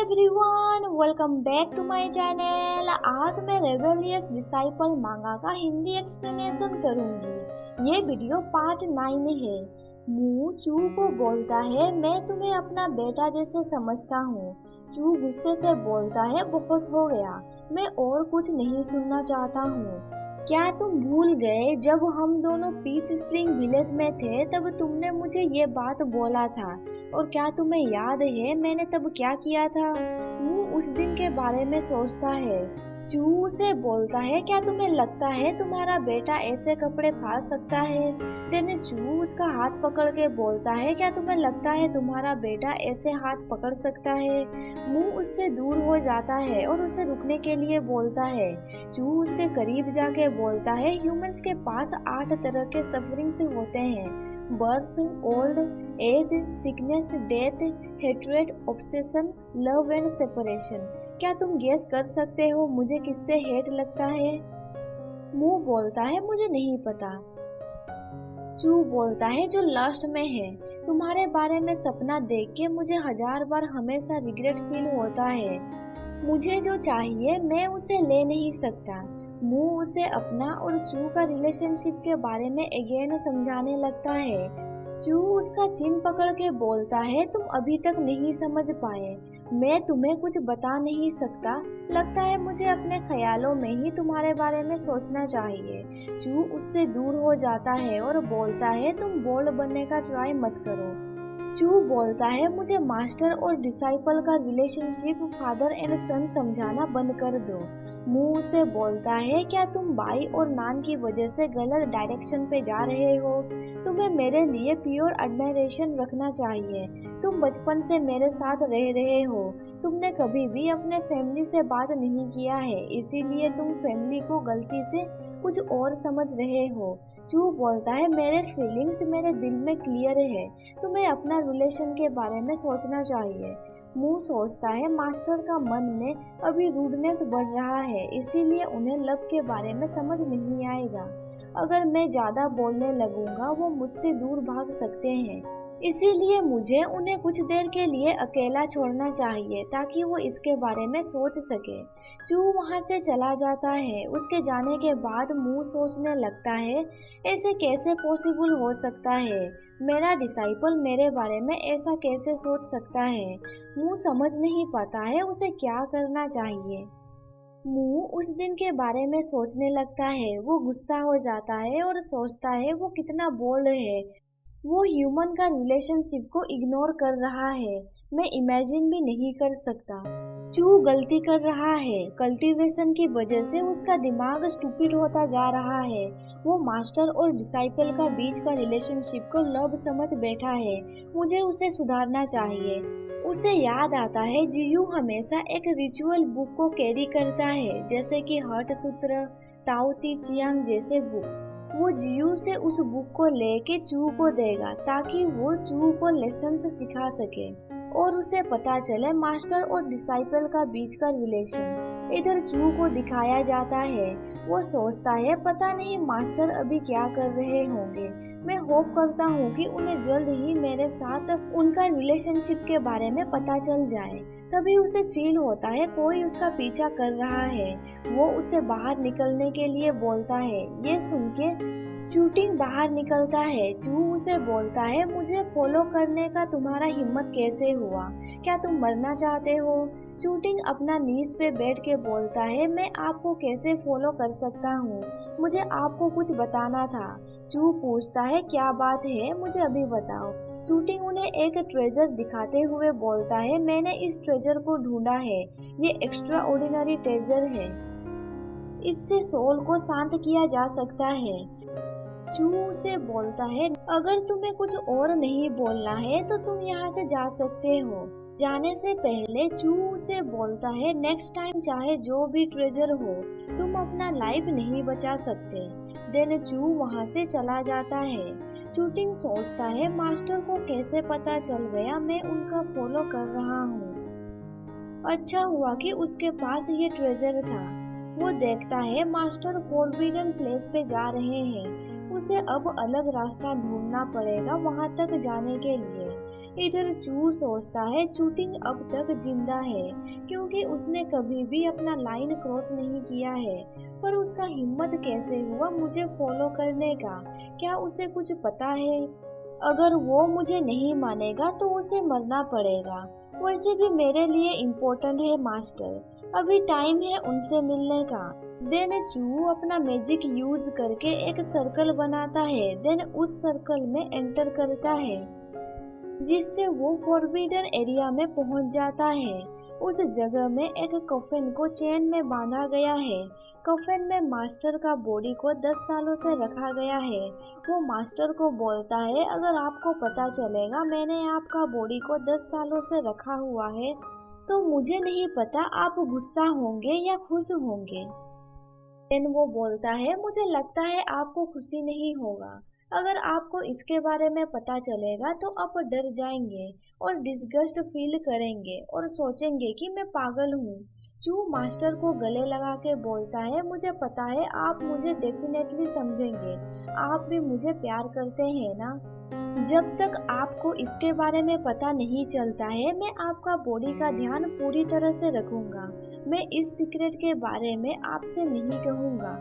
Everyone, welcome back to my channel. आज मैं rebellious disciple मांगा का हिंदी एक्सप्लेनेशन करूंगी। ये वीडियो पार्ट 9 है। मू चू को बोलता है, मैं तुम्हें अपना बेटा जैसे समझता हूँ। चू गुस्से से बोलता है, बहुत हो गया, मैं और कुछ नहीं सुनना चाहता हूँ। क्या तुम भूल गए जब हम दोनों पीच स्प्रिंग विलेज में थे, तब तुमने मुझे ये बात बोला था? और क्या तुम्हें याद है मैंने तब क्या किया था? वो उस दिन के बारे में सोचता है। चू से बोलता है, क्या तुम्हें लगता है तुम्हारा बेटा ऐसे कपड़े फाड़ सकता है? देन चू उसका हाथ पकड़ के बोलता है, क्या तुम्हें लगता है तुम्हारा बेटा ऐसे हाथ पकड़ सकता है? मुंह उससे दूर हो जाता है और उसे रुकने के लिए बोलता है। चू उसके करीब जाके बोलता है, ह्यूमंस के पास 8 तरह के सफरिंग्स होते हैं: birth, old age, sickness, death, hatred, obsession, love and separation. क्या तुम गेस कर सकते हो मुझे किससे हेट लगता है? मुंह बोलता है, मुझे नहीं पता। चू बोलता है, जो लास्ट में है। तुम्हारे बारे में सपना देख के मुझे 1000 बार हमेशा रिग्रेट फील होता है। मुझे जो चाहिए मैं उसे ले नहीं सकता। मुंह उसे अपना और चू का रिलेशनशिप के बारे में अगेन समझाने लगता है। चू उसका चिन पकड़ के बोलता है, तुम अभी तक नहीं समझ पाए, मैं तुम्हें कुछ बता नहीं सकता। लगता है मुझे अपने ख्यालों में ही तुम्हारे बारे में सोचना चाहिए। चू उससे दूर हो जाता है और बोलता है, तुम बोल्ड बनने का ट्राई मत करो। चू बोलता है, मुझे मास्टर और डिसाइपल का रिलेशनशिप फादर एंड सन समझाना बंद कर दो। मुंह उसे बोलता है, क्या तुम बाई और नान की वजह से गलत डायरेक्शन पे जा रहे हो? तुम्हें मेरे लिए प्योर एडमायरेशन रखना चाहिए। तुम बचपन से मेरे साथ रह रहे हो। तुमने कभी भी अपने फैमिली से बात नहीं किया है, इसीलिए तुम फैमिली को गलती से कुछ और समझ रहे हो। चू बोलता है, मेरे फीलिंग्स मेरे दिल में क्लियर है, तुम्हें अपना रिलेशन के बारे में सोचना चाहिए। मुंह सोचता है, मास्टर का मन में अभी रूडनेस बढ़ रहा है, इसीलिए उन्हें लव के बारे में समझ नहीं आएगा। अगर मैं ज्यादा बोलने लगूंगा वो मुझसे दूर भाग सकते हैं, इसीलिए मुझे उन्हें कुछ देर के लिए अकेला छोड़ना चाहिए ताकि वो इसके बारे में सोच सके। चू वहाँ से चला जाता है। उसके जाने के बाद मुंह सोचने लगता है, ऐसे कैसे पॉसिबल हो सकता है? मेरा डिसाइपल मेरे बारे में ऐसा कैसे सोच सकता है? मुंह समझ नहीं पाता है उसे क्या करना चाहिए। मुंह उस दिन के बारे में सोचने लगता है। वो गुस्सा हो जाता है और सोचता है वो कितना बोल्ड है। वो ह्यूमन का रिलेशनशिप को इग्नोर कर रहा है। मैं इमेजिन भी नहीं कर सकता। चू गलती कर रहा है। कल्टीवेशन की वजह से उसका दिमाग स्टूपिड होता जा रहा है। वो मास्टर और डिसाइपल का बीच का रिलेशनशिप को लव समझ बैठा है। मुझे उसे सुधारना चाहिए। उसे याद आता है जियू हमेशा एक रिचुअल बुक को कैरी करता है, जैसे कि हर्ट सूत्र, ताओ ती चियांग जैसे बुक। वो जियू से उस बुक को लेके चू को देगा ताकि वो चू को लेसन्स सिखा सके और उसे पता चले मास्टर और डिसाइपल का बीच का रिलेशन। इधर चू को दिखाया जाता है। वो सोचता है, पता नहीं मास्टर अभी क्या कर रहे होंगे। मैं होप करता हूँ कि उन्हें जल्द ही मेरे साथ उनका रिलेशनशिप के बारे में पता चल जाए। तभी उसे फील होता है कोई उसका पीछा कर रहा है। वो उसे बाहर निकलने के लिए बोलता है। ये सुन के चूटिंग बाहर निकलता है। चू उसे बोलता है, मुझे फॉलो करने का तुम्हारा हिम्मत कैसे हुआ? क्या तुम मरना चाहते हो? चूटिंग अपना नीज पे बैठ के बोलता है, मैं आपको कैसे फॉलो कर सकता हूँ? मुझे आपको कुछ बताना था। चू पूछता है, क्या बात है, मुझे अभी बताओ। चूटिंग उन्हें एक ट्रेजर दिखाते हुए बोलता है, मैंने इस ट्रेजर को ढूंढा है। ये एक्स्ट्रा ऑर्डिनरी ट्रेजर है। इससे सोल को शांत किया जा सकता है। चू से बोलता है, अगर तुम्हें कुछ और नहीं बोलना है तो तुम यहाँ से जा सकते हो। जाने से पहले चू से बोलता है, नेक्स्ट टाइम चाहे जो भी ट्रेजर हो, तुम अपना लाइफ नहीं बचा सकते। देन चू वहाँ से चला जाता है। चूटिंग सोचता है, मास्टर को कैसे पता चल गया मैं उनका फॉलो कर रहा हूँ? अच्छा हुआ कि उसके पास ये ट्रेजर था। वो देखता है मास्टर फॉरबिडन प्लेस पे जा रहे हैं। उसे अब अलग रास्ता ढूंढना पड़ेगा वहां तक जाने के लिए। इधर चू सोचता है चूटिंग अब तक जिंदा है क्योंकि उसने कभी भी अपना लाइन क्रॉस नहीं किया है। पर उसका हिम्मत कैसे हुआ मुझे फॉलो करने का? क्या उसे कुछ पता है? अगर वो मुझे नहीं मानेगा तो उसे मरना पड़ेगा। वैसे भी मेरे लिए इम्पोर्टेंट है मास्टर, अभी टाइम है उनसे मिलने का। देन चू अपना मैजिक यूज करके एक सर्कल बनाता है। देन उस सर्कल में एंटर करता है जिससे वो फॉरबिडन एरिया में पहुंच जाता है। उस जगह में एक कफन को चेन में बांधा गया है। कफन में मास्टर का बॉडी को 10 सालों से रखा गया है। वो मास्टर को बोलता है अगर आपको पता चलेगा मैंने आपका बॉडी को 10 सालों से रखा हुआ है तो मुझे नहीं पता आप गुस्सा होंगे या खुश होंगे। देन वो बोलता है मुझे लगता है आपको खुशी नहीं होगा। अगर आपको इसके बारे में पता चलेगा तो आप डर जाएंगे और डिस्गस्ट फील करेंगे और सोचेंगे कि मैं पागल हूँ। चू मास्टर को गले लगा के बोलता है मुझे पता है आप मुझे डेफिनेटली समझेंगे, आप भी मुझे प्यार करते हैं ना। जब तक आपको इसके बारे में पता नहीं चलता है मैं आपका बॉडी का ध्यान पूरी तरह से रखूंगा। मैं इस सीक्रेट के बारे में आपसे नहीं कहूंगा।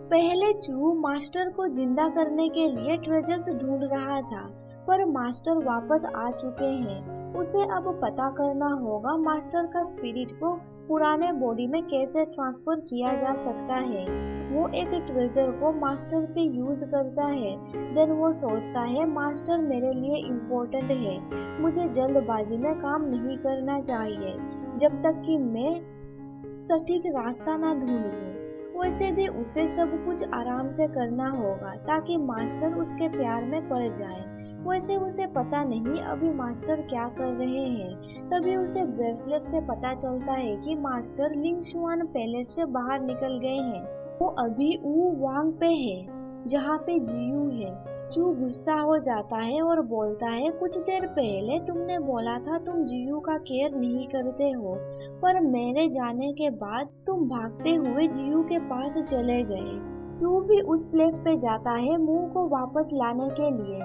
पहले चू मास्टर को जिंदा करने के लिए ट्रेजर्स ढूंढ रहा था पर मास्टर वापस आ चुके हैं। उसे अब पता करना होगा मास्टर का स्पिरिट को पुराने बॉडी में कैसे ट्रांसफर किया जा सकता है। वो एक ट्रेजर को मास्टर पे यूज करता है। देन वो सोचता है मास्टर मेरे लिए इम्पोर्टेंट है, मुझे जल्दबाजी में काम नहीं करना चाहिए जब तक कि मैं सटीक रास्ता ना ढूंढ लूं। वैसे भी उसे सब कुछ आराम से करना होगा ताकि मास्टर उसके प्यार में पड़ जाए। वैसे उसे पता नहीं अभी मास्टर क्या कर रहे हैं। तभी उसे ब्रेसलेट से पता चलता है कि मास्टर लिंगशुआन पैलेस से बाहर निकल गए हैं। वो अभी ऊ वांग पे है जहाँ पे जियू है। चू गुस्सा हो जाता है और बोलता है कुछ देर पहले तुमने बोला था तुम जियू का केयर नहीं करते हो पर मेरे जाने के बाद तुम भागते हुए जियू के पास चले गए। चू भी उस प्लेस पे जाता है मुंह को वापस लाने के लिए।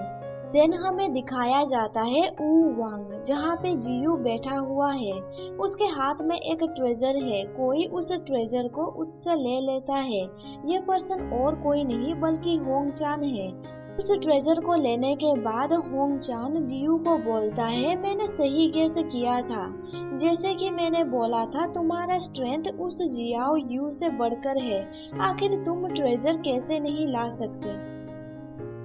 देन हमें दिखाया जाता है ऊ वांग जहाँ पे जियू बैठा हुआ है। उसके हाथ में एक ट्रेजर है। कोई उस ट्रेजर को उससे ले लेता है। ये पर्सन और कोई नहीं बल्कि होंग चान है। उस ट्रेजर को लेने के बाद होंग चान जियू को बोलता है मैंने सही गेस किया था। जैसे कि मैंने बोला था तुम्हारा स्ट्रेंथ उस जियाओ यू से बढ़कर है। आखिर तुम ट्रेजर कैसे नहीं ला सकते?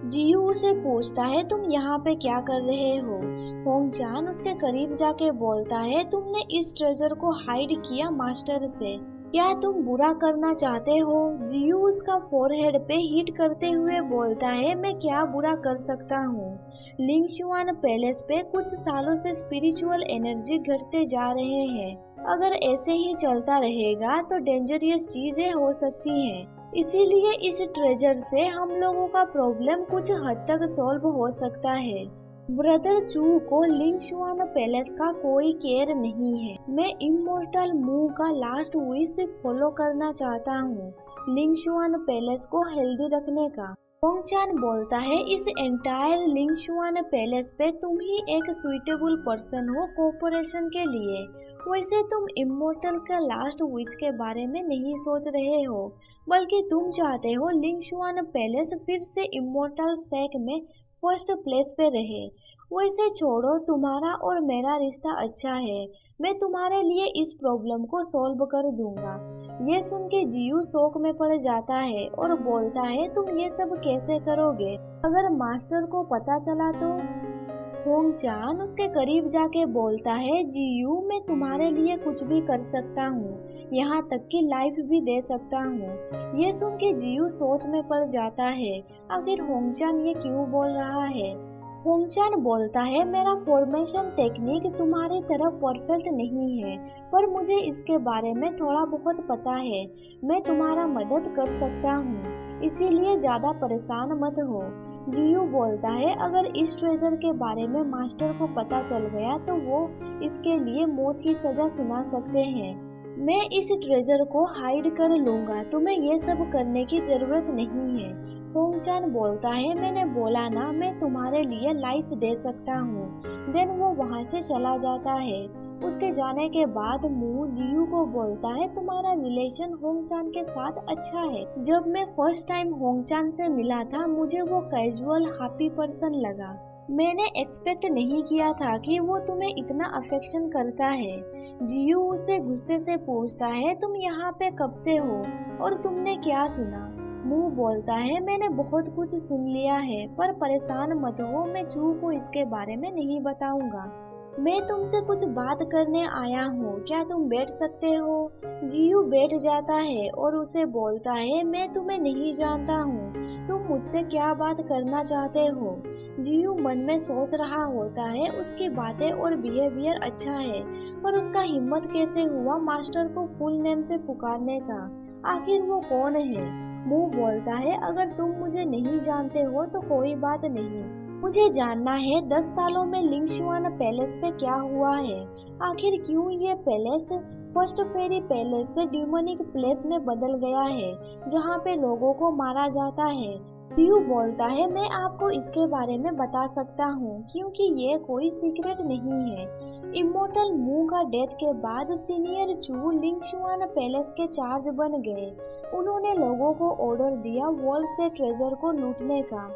जियू उसे पूछता है तुम यहाँ पे क्या कर रहे हो? होंग चान उसके करीब जाके बोलता है तुमने इस ट्रेजर को हाइड किया मास्टर से, क्या तुम बुरा करना चाहते हो? जियू उसका फोरहेड पे हिट करते हुए बोलता है मैं क्या बुरा कर सकता हूँ? लिंगशुआन पैलेस पे कुछ सालों से स्पिरिचुअल एनर्जी घटते जा रहे हैं। अगर ऐसे ही चलता रहेगा तो डेंजरियस चीजें हो सकती हैं। इसीलिए इस ट्रेजर से हम लोगों का प्रॉब्लम कुछ हद तक सॉल्व हो सकता है। ब्रदर चू को लिंगशुआन पैलेस का कोई केयर नहीं है। मैं इमोर्टल मू का लास्ट विश फॉलो करना चाहता हूँ, लिंगशुआन पैलेस को हेल्दी रखने का। होंग चान बोलता है इस एंटायर लिंगशुआन पैलेस पे तुम ही एक सुइटेबल पर्सन हो कोऑपरेशन के लिए। वैसे तुम इमोर्टल का लास्ट विश के बारे में नहीं सोच रहे हो बल्कि तुम चाहते हो लिंगशुआन पैलेस फिर से इमोर्टल सैक में फर्स्ट प्लेस पे रहे। वैसे छोड़ो, तुम्हारा और मेरा रिश्ता अच्छा है, मैं तुम्हारे लिए इस प्रॉब्लम को सॉल्व कर दूंगा। ये सुन के जियू शौक में पड़ जाता है और बोलता है तुम ये सब कैसे करोगे? अगर मास्टर को पता चला तो? होंग चान उसके करीब जाके बोलता है जियू मैं तुम्हारे लिए कुछ भी कर सकता हूँ, यहाँ तक कि लाइफ भी दे सकता हूँ। ये सुन के जियू सोच में पड़ जाता है आखिर होंग चान ये क्यों बोल रहा है। होंग चान बोलता है मेरा फॉर्मेशन टेक्निक तुम्हारी तरह परफेक्ट नहीं है पर मुझे इसके बारे में थोड़ा बहुत पता है, मैं तुम्हारा मदद कर सकता हूँ, इसीलिए ज्यादा परेशान मत हो। जियू बोलता है अगर इस ट्रेजर के बारे में मास्टर को पता चल गया तो वो इसके लिए मौत की सजा सुना सकते हैं। मैं इस ट्रेजर को हाइड कर लूंगा, तुम्हें ये सब करने की जरूरत नहीं है। होंग चान बोलता है मैंने बोला ना मैं तुम्हारे लिए लाइफ दे सकता हूँ। देन वो वहाँ से चला जाता है। उसके जाने के बाद मू जियू को बोलता है तुम्हारा रिलेशन होंगचान के साथ अच्छा है। जब मैं फर्स्ट टाइम होंगचान से मिला था मुझे वो कैजुअल हैप्पी पर्सन लगा। मैंने एक्सपेक्ट नहीं किया था कि वो तुम्हें इतना अफेक्शन करता है। जियू उसे गुस्से से पूछता है तुम यहाँ पे कब से हो और तुमने क्या सुना। मू बोलता है मैंने बहुत कुछ सुन लिया है पर परेशान मत हो, मैं चू को इसके बारे में नहीं बताऊंगा। मैं तुमसे कुछ बात करने आया हूँ, क्या तुम बैठ सकते हो। जियू बैठ जाता है और उसे बोलता है मैं तुम्हें नहीं जानता हूँ, तुम मुझसे क्या बात करना चाहते हो। जियू मन में सोच रहा होता है उसकी बातें और बिहेवियर अच्छा है पर उसका हिम्मत कैसे हुआ मास्टर को फुल नेम से पुकारने का, आखिर वो कौन है। मू बोलता है अगर तुम मुझे नहीं जानते हो तो कोई बात नहीं, मुझे जानना है 10 सालों में लिंगशुआन पैलेस पे क्या हुआ है। आखिर क्यों ये पैलेस फर्स्ट फेरी पैलेस से डिमोनिक प्लेस में बदल गया है जहाँ पे लोगों को मारा जाता है। जियू बोलता है मैं आपको इसके बारे में बता सकता हूँ क्योंकि ये कोई सीक्रेट नहीं है। इमोर्टल मू का डेथ के बाद सीनियर चू लिंगशुआन पैलेस के चार्ज बन गए। उन्होंने लोगों को ऑर्डर दिया वर्ल्ड से ट्रेजर को लूटने का,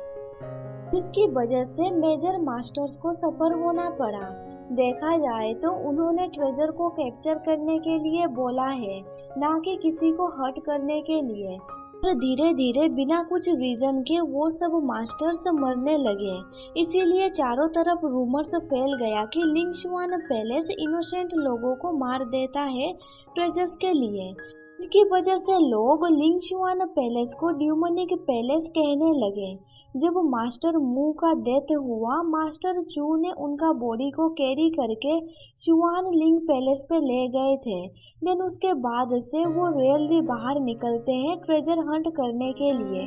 जिसकी वजह से मेजर मास्टर्स को सफर होना पड़ा। देखा जाए तो उन्होंने ट्रेजर को कैप्चर करने के लिए बोला है, ना कि किसी को हर्ट करने के लिए। पर धीरे धीरे बिना कुछ रीजन के वो सब मास्टर्स मरने लगे। इसीलिए चारों तरफ रूमर्स फैल गया कि लिंगशुआन पैलेस इनोसेंट लोगों को मार देता है ट्रेजर्स के लिए। इसकी वजह से लोग लिंगशुआन पैलेस को डिमोनिक पैलेस कहने लगे। जब मास्टर मू का डेथ हुआ मास्टर चू ने उनका बॉडी को कैरी करके शुआन लिंग पैलेस पे ले गए थे। देन उसके बाद से वो रेयरली बाहर निकलते हैं ट्रेजर हंट करने के लिए।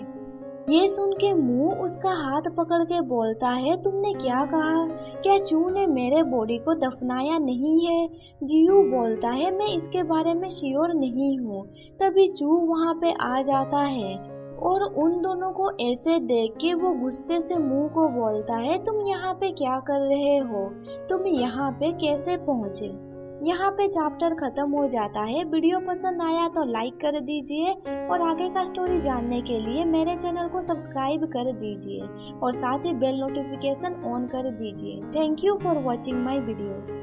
ये सुन के मू उसका हाथ पकड़ के बोलता है तुमने क्या कहा, क्या चू ने मेरे बॉडी को दफनाया नहीं है। जियू बोलता है मैं इसके बारे में श्योर नहीं हूँ। तभी चू वहाँ पे आ जाता है और उन दोनों को ऐसे देख के वो गुस्से से मू को बोलता है तुम यहाँ पे क्या कर रहे हो, तुम यहाँ पे कैसे पहुँचे। यहाँ पे चैप्टर खत्म हो जाता है। वीडियो पसंद आया तो लाइक कर दीजिए और आगे का स्टोरी जानने के लिए मेरे चैनल को सब्सक्राइब कर दीजिए और साथ ही बेल नोटिफिकेशन ऑन कर दीजिए। Thank you for watching my videos.